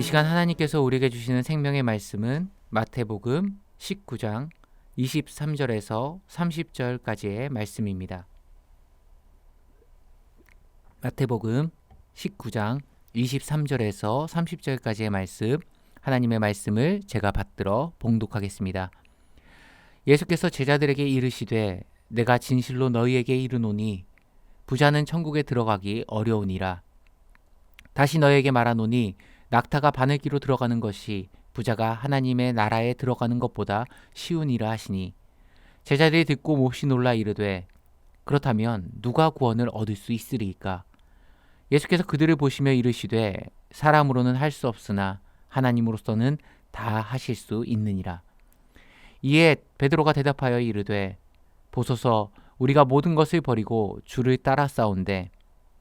시간 하나님께서 우리에게 주시는 생명의 말씀은 마태복음 19장 23절에서 30절까지의 말씀입니다. 마태복음 19장 23절에서 30절까지의 말씀, 하나님의 말씀을 제가 받들어 봉독하겠습니다. 예수께서 제자들에게 이르시되 내가 진실로 너희에게 이르노니 부자는 천국에 들어가기 어려우니라. 다시 너희에게 말하노니 낙타가 바늘기로 들어가는 것이 부자가 하나님의 나라에 들어가는 것보다 쉬우니라 하시니, 제자들이 듣고 몹시 놀라 이르되 그렇다면 누가 구원을 얻을 수 있으리이까? 예수께서 그들을 보시며 이르시되 사람으로는 할 수 없으나 하나님으로서는 다 하실 수 있느니라. 이에 베드로가 대답하여 이르되 보소서, 우리가 모든 것을 버리고 주를 따라 싸운데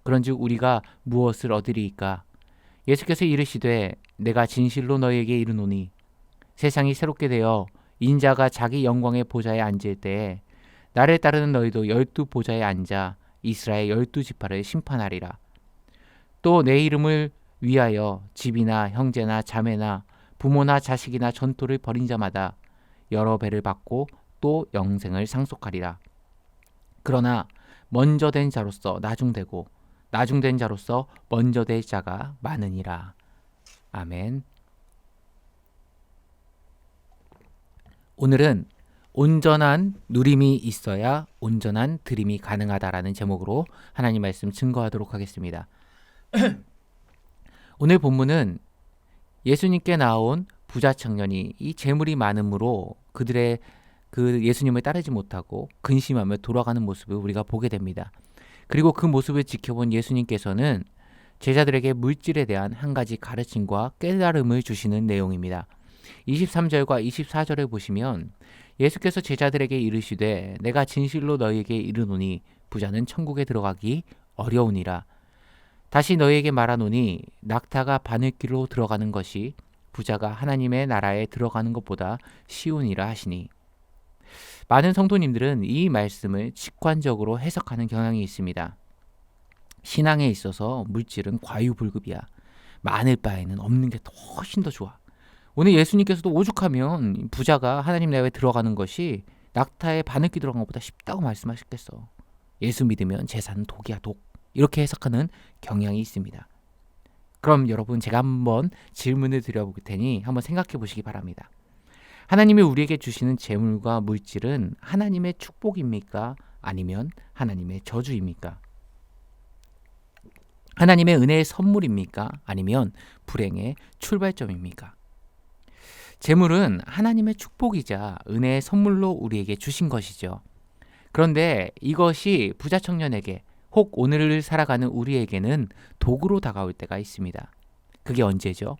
그런즉 우리가 무엇을 얻으리이까? 예수께서 이르시되 내가 진실로 너희에게 이르노니 세상이 새롭게 되어 인자가 자기 영광의 보좌에 앉을 때에 나를 따르는 너희도 12 보좌에 앉아 이스라엘 12지파를 심판하리라. 또 내 이름을 위하여 집이나 형제나 자매나 부모나 자식이나 전토를 벌인 자마다 여러 배를 받고 또 영생을 상속하리라. 그러나 먼저 된 자로서 나중되고 나중된 자로서 먼저 될 자가 많으니라. 아멘. 오늘은 온전한 누림이 있어야 온전한 드림이 가능하다라는 제목으로 하나님 말씀 증거하도록 하겠습니다. 오늘 본문은 예수님께 나온 부자 청년이 이 재물이 많음으로 그들의 그 예수님을 따르지 못하고 근심하며 돌아가는 모습을 우리가 보게 됩니다. 그리고 그 모습을 지켜본 예수님께서는 제자들에게 물질에 대한 한 가지 가르침과 깨달음을 주시는 내용입니다. 23절과 24절을 보시면 예수께서 제자들에게 이르시되 내가 진실로 너희에게 이르노니 부자는 천국에 들어가기 어려우니라. 다시 너희에게 말하노니 낙타가 바늘기로 들어가는 것이 부자가 하나님의 나라에 들어가는 것보다 쉬우니라 하시니, 많은 성도님들은 이 말씀을 직관적으로 해석하는 경향이 있습니다. 신앙에 있어서 물질은 과유불급이야. 많을 바에는 없는 게 훨씬 더 좋아. 오늘 예수님께서도 오죽하면 부자가 하나님 나라에 들어가는 것이 낙타에 바늘기 들어간 것보다 쉽다고 말씀하셨겠어. 예수 믿으면 재산은 독이야, 독. 이렇게 해석하는 경향이 있습니다. 그럼 여러분, 제가 한번 질문을 드려볼 테니 한번 생각해 보시기 바랍니다. 하나님이 우리에게 주시는 재물과 물질은 하나님의 축복입니까? 아니면 하나님의 저주입니까? 하나님의 은혜의 선물입니까? 아니면 불행의 출발점입니까? 재물은 하나님의 축복이자 은혜의 선물로 우리에게 주신 것이죠. 그런데 이것이 부자 청년에게, 혹 오늘을 살아가는 우리에게는 도구로 다가올 때가 있습니다. 그게 언제죠?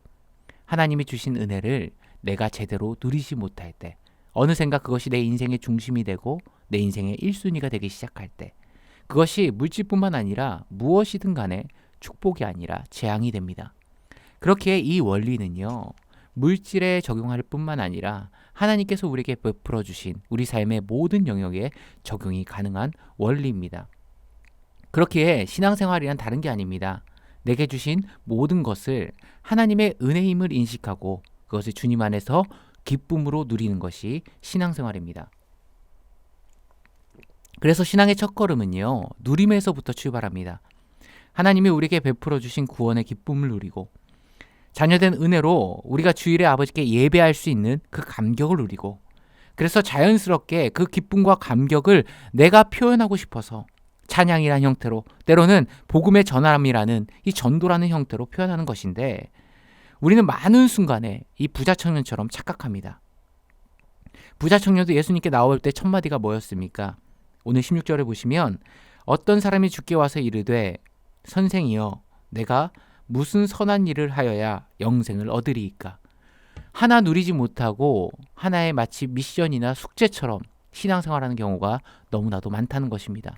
하나님이 주신 은혜를 내가 제대로 누리지 못할 때, 어느샌가 그것이 내 인생의 중심이 되고 내 인생의 1순위가 되기 시작할 때, 그것이 물질뿐만 아니라 무엇이든 간에 축복이 아니라 재앙이 됩니다. 그렇게 이 원리는요, 물질에 적용할 뿐만 아니라 하나님께서 우리에게 베풀어 주신 우리 삶의 모든 영역에 적용이 가능한 원리입니다. 그렇기에 신앙생활이란 다른 게 아닙니다. 내게 주신 모든 것을 하나님의 은혜임을 인식하고 그것을 주님 안에서 기쁨으로 누리는 것이 신앙생활입니다. 그래서 신앙의 첫걸음은요, 누림에서부터 출발합니다. 하나님이 우리에게 베풀어 주신 구원의 기쁨을 누리고, 자녀된 은혜로 우리가 주일에 아버지께 예배할 수 있는 그 감격을 누리고, 그래서 자연스럽게 그 기쁨과 감격을 내가 표현하고 싶어서 찬양이라는 형태로, 때로는 복음의 전함이라는 이 전도라는 형태로 표현하는 것인데, 우리는 많은 순간에 이 부자 청년처럼 착각합니다. 부자 청년도 예수님께 나올 때 첫 마디가 뭐였습니까? 오늘 16절에 보시면 어떤 사람이 주께 와서 이르되 선생이여 내가 무슨 선한 일을 하여야 영생을 얻으리이까? 하나 누리지 못하고 하나의 마치 미션이나 숙제처럼 신앙생활하는 경우가 너무나도 많다는 것입니다.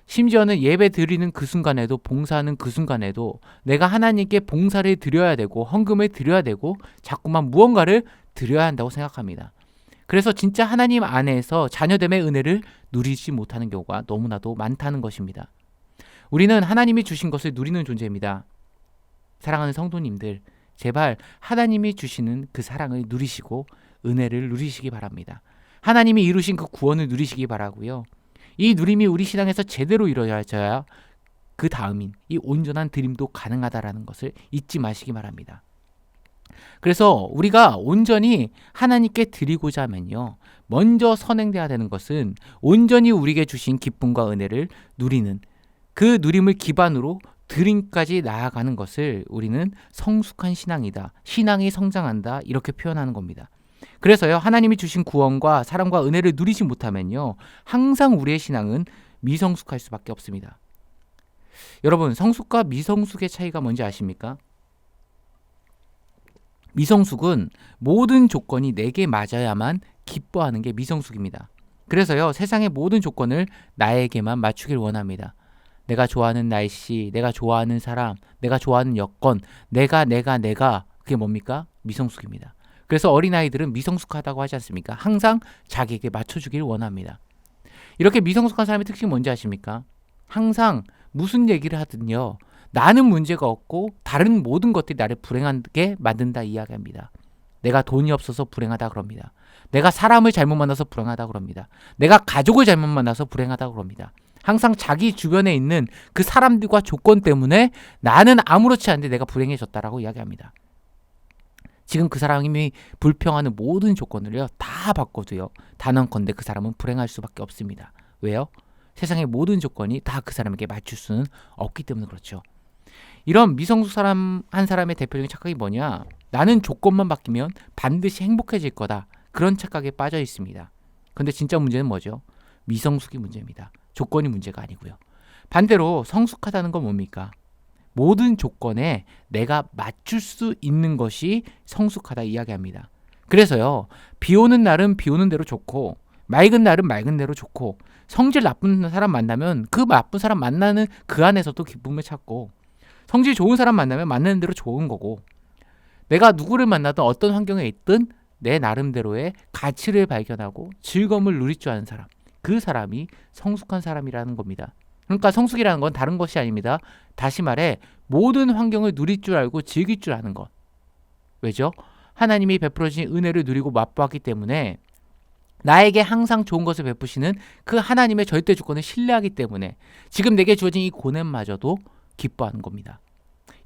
심지어는 예배 드리는 그 순간에도, 봉사하는 그 순간에도 내가 하나님께 봉사를 드려야 되고 헌금을 드려야 되고 자꾸만 무언가를 드려야 한다고 생각합니다. 그래서 진짜 하나님 안에서 자녀됨의 은혜를 누리지 못하는 경우가 너무나도 많다는 것입니다. 우리는 하나님이 주신 것을 누리는 존재입니다. 사랑하는 성도님들, 제발 하나님이 주시는 그 사랑을 누리시고 은혜를 누리시기 바랍니다. 하나님이 이루신 그 구원을 누리시기 바라고요. 이 누림이 우리 신앙에서 제대로 이루어져야 그 다음인 이 온전한 드림도 가능하다라는 것을 잊지 마시기 바랍니다. 그래서 우리가 온전히 하나님께 드리고자 하면요, 먼저 선행돼야 되는 것은 온전히 우리에게 주신 기쁨과 은혜를 누리는 그 누림을 기반으로 드림까지 나아가는 것을 우리는 성숙한 신앙이다, 신앙이 성장한다, 이렇게 표현하는 겁니다. 그래서요, 하나님이 주신 구원과 사랑과 은혜를 누리지 못하면요, 항상 우리의 신앙은 미성숙할 수밖에 없습니다. 여러분, 성숙과 미성숙의 차이가 뭔지 아십니까? 미성숙은 모든 조건이 내게 맞아야만 기뻐하는 게 미성숙입니다. 그래서요, 세상의 모든 조건을 나에게만 맞추길 원합니다. 내가 좋아하는 날씨, 내가 좋아하는 사람, 내가 좋아하는 여건, 내가 그게 뭡니까? 미성숙입니다. 그래서 어린아이들은 미성숙하다고 하지 않습니까? 항상 자기에게 맞춰주길 원합니다. 이렇게 미성숙한 사람의 특징이 뭔지 아십니까? 항상 무슨 얘기를 하든요, 나는 문제가 없고 다른 모든 것들이 나를 불행하게 만든다 이야기합니다. 내가 돈이 없어서 불행하다 그럽니다. 내가 사람을 잘못 만나서 불행하다 그럽니다. 내가 가족을 잘못 만나서 불행하다 그럽니다. 항상 자기 주변에 있는 그 사람들과 조건 때문에 나는 아무렇지 않은데 내가 불행해졌다라고 이야기합니다. 지금 그 사람이 불평하는 모든 조건을요, 다 바꿔도요, 단언컨대 그 사람은 불행할 수밖에 없습니다. 왜요? 세상의 모든 조건이 다 그 사람에게 맞출 수는 없기 때문에 그렇죠. 이런 미성숙 한 사람의 대표적인 착각이 뭐냐? 나는 조건만 바뀌면 반드시 행복해질 거다. 그런 착각에 빠져 있습니다. 근데 진짜 문제는 뭐죠? 미성숙이 문제입니다. 조건이 문제가 아니고요. 반대로 성숙하다는 건 뭡니까? 모든 조건에 내가 맞출 수 있는 것이 성숙하다 이야기합니다. 그래서요, 비 오는 날은 비 오는 대로 좋고 맑은 날은 맑은 대로 좋고 성질 나쁜 사람 만나면 그 나쁜 사람 만나는 그 안에서도 기쁨을 찾고 성질 좋은 사람 만나면 만나는 대로 좋은 거고 내가 누구를 만나든 어떤 환경에 있든 내 나름대로의 가치를 발견하고 즐거움을 누릴 줄 아는 사람, 그 사람이 성숙한 사람이라는 겁니다. 그러니까 성숙이라는 건 다른 것이 아닙니다. 다시 말해 모든 환경을 누릴 줄 알고 즐길 줄 아는 것. 왜죠? 하나님이 베풀어 주신 은혜를 누리고 맛보았기 때문에 나에게 항상 좋은 것을 베푸시는 그 하나님의 절대 주권을 신뢰하기 때문에 지금 내게 주어진 이 고난마저도 기뻐하는 겁니다.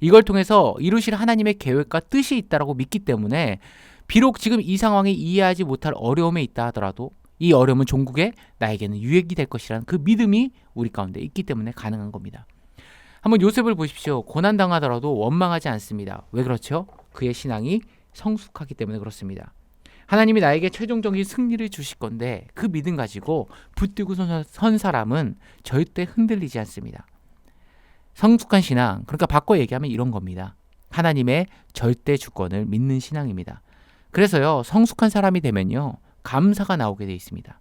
이걸 통해서 이루실 하나님의 계획과 뜻이 있다고 믿기 때문에 비록 지금 이 상황이 이해하지 못할 어려움에 있다 하더라도 이 어려움은 종국에 나에게는 유익이 될 것이라는 그 믿음이 우리 가운데 있기 때문에 가능한 겁니다. 한번 요셉을 보십시오. 고난당하더라도 원망하지 않습니다. 왜 그렇죠? 그의 신앙이 성숙하기 때문에 그렇습니다. 하나님이 나에게 최종적인 승리를 주실 건데 그 믿음 가지고 붙들고 선 사람은 절대 흔들리지 않습니다. 성숙한 신앙, 그러니까 바꿔 얘기하면 이런 겁니다. 하나님의 절대 주권을 믿는 신앙입니다. 그래서요, 성숙한 사람이 되면요, 감사가 나오게 돼 있습니다.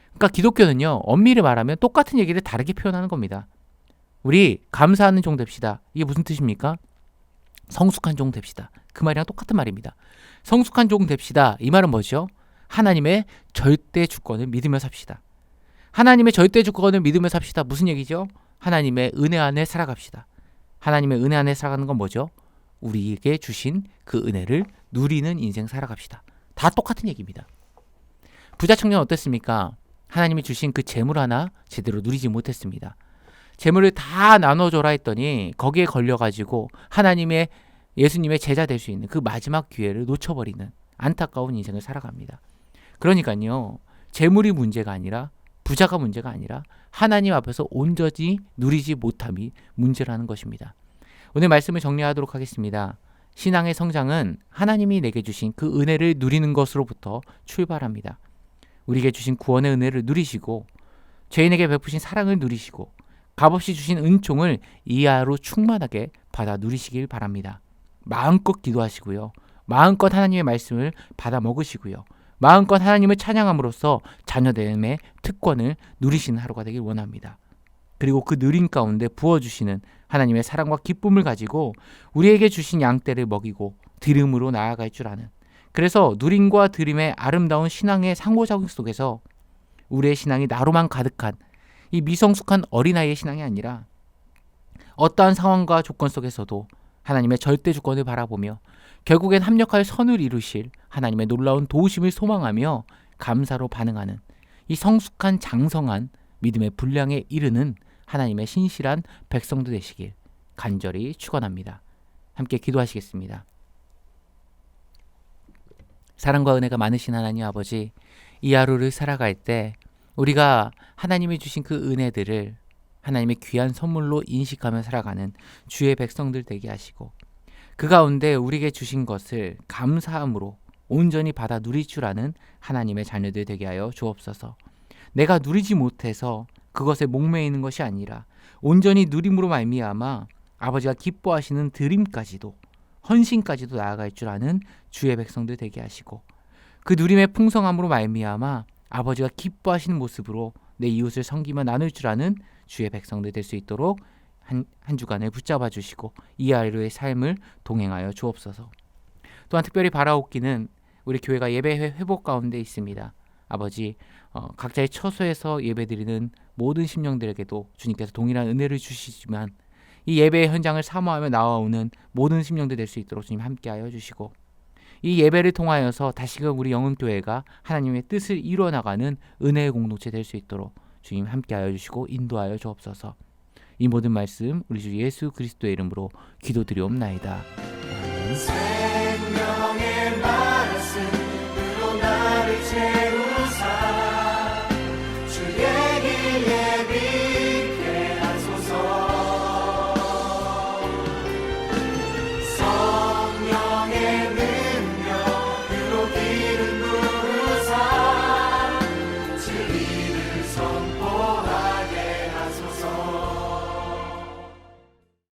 그러니까 기독교는요, 엄밀히 말하면 똑같은 얘기를 다르게 표현하는 겁니다. 우리 감사하는 종 됩시다. 이게 무슨 뜻입니까? 성숙한 종 됩시다. 그 말이랑 똑같은 말입니다. 성숙한 종 됩시다. 이 말은 뭐죠? 하나님의 절대 주권을 믿으며 삽시다. 하나님의 절대 주권을 믿으며 삽시다. 무슨 얘기죠? 하나님의 은혜 안에 살아갑시다. 하나님의 은혜 안에 살아가는 건 뭐죠? 우리에게 주신 그 은혜를 누리는 인생 살아갑시다. 다 똑같은 얘기입니다. 부자 청년 어땠습니까? 하나님이 주신 그 재물 하나 제대로 누리지 못했습니다. 재물을 다 나눠줘라 했더니 거기에 걸려가지고 하나님의 예수님의 제자 될 수 있는 그 마지막 기회를 놓쳐버리는 안타까운 인생을 살아갑니다. 그러니까요, 재물이 문제가 아니라 부자가 문제가 아니라 하나님 앞에서 온전히 누리지 못함이 문제라는 것입니다. 오늘 말씀을 정리하도록 하겠습니다. 신앙의 성장은 하나님이 내게 주신 그 은혜를 누리는 것으로부터 출발합니다. 우리에게 주신 구원의 은혜를 누리시고 죄인에게 베푸신 사랑을 누리시고 값없이 주신 은총을 이하로 충만하게 받아 누리시길 바랍니다. 마음껏 기도하시고요. 마음껏 하나님의 말씀을 받아 먹으시고요. 마음껏 하나님을 찬양함으로써 자녀됨의 특권을 누리시는 하루가 되길 원합니다. 그리고 그 누림 가운데 부어주시는 하나님의 사랑과 기쁨을 가지고 우리에게 주신 양떼를 먹이고 드림으로 나아갈 줄 아는, 그래서 누림과 드림의 아름다운 신앙의 상호작용 속에서 우리의 신앙이 나로만 가득한 이 미성숙한 어린아이의 신앙이 아니라 어떠한 상황과 조건 속에서도 하나님의 절대 주권을 바라보며 결국엔 합력하여 선을 이루실 하나님의 놀라운 도우심을 소망하며 감사로 반응하는 이 성숙한 장성한 믿음의 분량에 이르는 하나님의 신실한 백성도 되시길 간절히 축원합니다. 함께 기도하시겠습니다. 사랑과 은혜가 많으신 하나님 아버지, 이 하루를 살아갈 때 우리가 하나님이 주신 그 은혜들을 하나님의 귀한 선물로 인식하며 살아가는 주의 백성들 되게 하시고, 그 가운데 우리에게 주신 것을 감사함으로 온전히 받아 누릴 줄 아는 하나님의 자녀들 되게 하여 주옵소서. 내가 누리지 못해서 그것에 목매이는 것이 아니라 온전히 누림으로 말미암아 아버지가 기뻐하시는 드림까지도, 헌신까지도 나아갈 줄 아는 주의 백성들 되게 하시고, 그 누림의 풍성함으로 말미암아 아버지가 기뻐하시는 모습으로 내 이웃을 섬기며 나눌 줄 아는 주의 백성들 될 수 있도록 한 주간을 붙잡아 주시고 이 하루의 삶을 동행하여 주옵소서. 또한 특별히 바라옵기는 우리 교회가 예배 회복 가운데 있습니다. 아버지, 각자의 처소에서 예배드리는 모든 심령들에게도 주님께서 동일한 은혜를 주시지만 이 예배의 현장을 사모하며 나아오는 모든 심령들 될 수 있도록 주님 함께하여 주시고, 이 예배를 통하여서 다시금 우리 영흥교회가 하나님의 뜻을 이루어나가는 은혜의 공동체 될 수 있도록 주님 함께하여 주시고 인도하여 주옵소서. 이 모든 말씀 우리 주 예수 그리스도의 이름으로 기도드리옵나이다. 아멘.